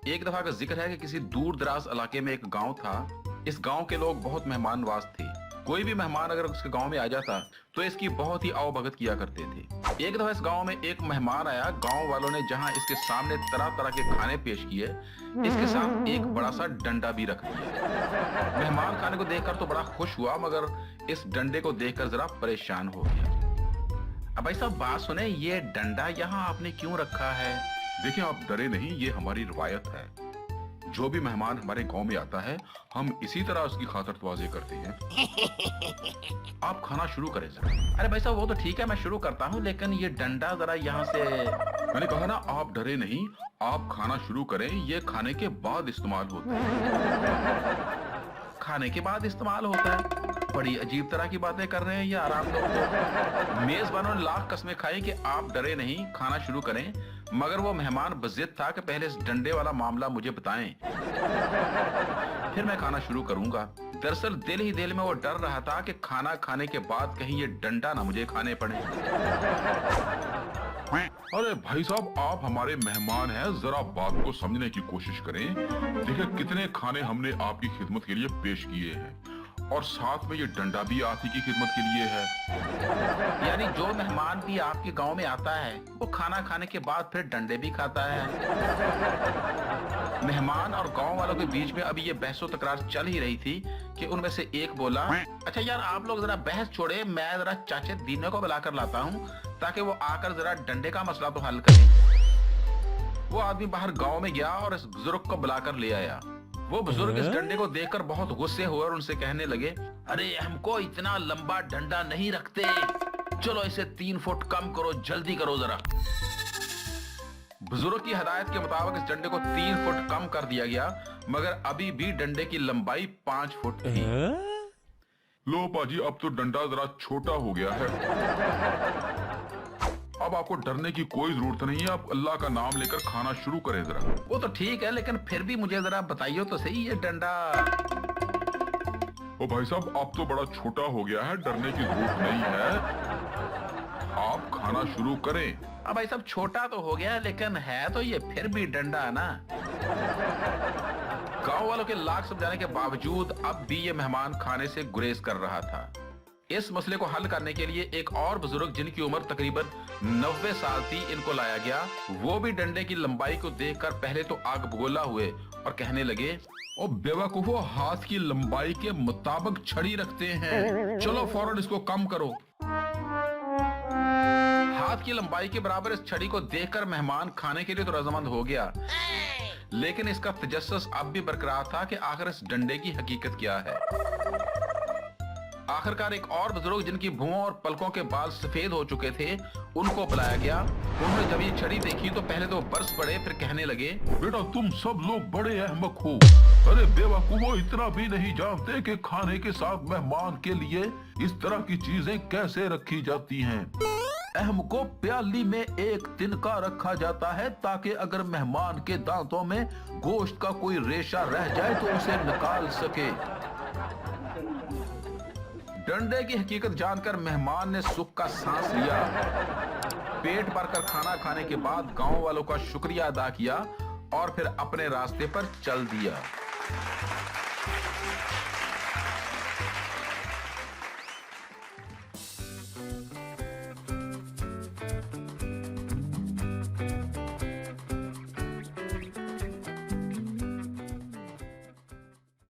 एक दफा का जिक्र है कि किसी दूर दराज इलाके में एक गांव था। इस गांव के लोग बहुत मेहमान नवाज थे। कोई भी मेहमान अगर उसके गांव में आ जाता तो इसकी बहुत ही आवभगत किया करते थे। एक दफा इस गांव में एक मेहमान आया। गांव वालों ने जहां इसके सामने तरह तरह के खाने पेश किए, इसके साथ एक बड़ा सा डंडा भी रख दिया। मेहमान खाने को देखकर तो बड़ा खुश हुआ, मगर इस डंडे को देखकर जरा परेशान हो गया। अब भाई साहब बात सुने, ये डंडा यहाँ आपने क्यों रखा है? देखिए, आप डरे नहीं, ये हमारी रवायत है। जो भी मेहमान हमारे गांव में आता है, हम इसी तरह उसकी खातिरतवाज़ी करते हैं। आप खाना शुरू करें जरा। अरे भाई साहब वो तो ठीक है, मैं शुरू करता हूँ, लेकिन ये डंडा जरा यहाँ से। मैंने कहा ना, आप डरे नहीं, आप खाना शुरू करें। ये खाने के बाद इस्तेमाल होता है। खाने के बाद इस्तेमाल होता है? बड़ी अजीब तरह की बातें कर रहे हैं ये आराम लोग तो। मेजबानों ने लाख कस्में खाई कि आप डरे नहीं, खाना शुरू करें, मगर वो मेहमान बज़िद था कि पहले इस डंडे वाला मामला मुझे बताएं, फिर मैं खाना शुरू करूंगा। दरअसल दिल ही दिल में वो डर रहा था कि खाना खाने के बाद कहीं ये डंडा ना मुझे खाने पड़े। अरे भाई साहब, आप हमारे मेहमान हैं, जरा बात को समझने की कोशिश करें। देखिए, कितने खाने हमने आपकी खिदमत के लिए पेश किए हैं, और साथ में ये डंडा भी आप ही की खिदमत के लिए है। यानी जो मेहमान भी आपके गांव में आता है वो खाना खाने के बाद फिर डंडे भी खाता है। मेहमान और गांव वालों के बीच में अभी ये बहसो तकरार चल ही रही थी कि उनमें से एक बोला, अच्छा यार आप लोग जरा बहस छोड़े, मैं जरा चाचे दीने को बुलाकर लाता हूँ ताकि वो आकर जरा डंडे का मसला तो हल करे। वो आदमी बाहर गांव में गया और इस बुजुर्ग को बुलाकर ले आया। वो बुजुर्ग इस डंडे को देखकर बहुत गुस्से हुए और उनसे कहने लगे, अरे हमको इतना लंबा डंडा नहीं रखते, चलो इसे 3 फुट कम करो, जल्दी करो जरा। बुजुर्ग की हिदायत के मुताबिक इस डंडे को 3 फुट कम कर दिया गया, मगर अभी भी डंडे की लंबाई 5 फुट थी। लो पाजी, अब तो डंडा जरा छोटा हो गया है। अब आपको डरने की कोई जरूरत नहीं है, आप अल्लाह का नाम लेकर खाना शुरू करें जरा। वो तो ठीक है, लेकिन फिर भी मुझे जरा बताइए तो सही, ये डंडा। ओ भाई साहब, अब तो बड़ा छोटा हो गया है, डरने की जरूरत नहीं है, आप खाना शुरू करें। अब भाई साहब छोटा तो हो गया, लेकिन है तो ये फिर भी डंडा ना। गांव वालों के लाख समझाने के बावजूद अब भी ये मेहमान खाने से गुरेज कर रहा था। इस मसले को हल करने के लिए एक और बुजुर्ग जिनकी उम्र तकरीबन 90 साल थी, इनको लाया गया। वो भी डंडे की लंबाई को देखकर पहले तो आग बगोला हुए और कहने लगे, ओ बेवकूफो, हाथ की लंबाई के मुताबिक छड़ी रखते हैं, चलो फौरन इसको कम करो। हाथ की लंबाई के बराबर इस छड़ी को देखकर मेहमान खाने के लिए तो रजामंद हो गया, लेकिन इसका तजस्सुस अब भी बरकरार था कि आखिर इस डंडे की हकीकत क्या है। आखिरकार एक और बुजुर्ग जिनकी भुओं और पलकों के बाल सफेद हो चुके थे, उनको बुलाया गया। उन्होंने जब ये छड़ी देखी तो पहले तो बरस पड़े, फिर कहने लगे, बेटा तुम सब लोग बड़े अहमक हो। अरे बेवकूफो, इतना भी नहीं जानते कि खाने के साथ मेहमान के लिए इस तरह की चीजें कैसे रखी जाती हैं। अहमको, प्याली में एक तिनका रखा जाता है ताकि अगर मेहमान के दांतों में गोश्त का कोई रेशा रह जाए तो उसे निकाल सके। डंडे की हकीकत जानकर मेहमान ने सुख का सांस लिया। पेट भरकर खाना खाने के बाद गांव वालों का शुक्रिया अदा किया और फिर अपने रास्ते पर चल दिया।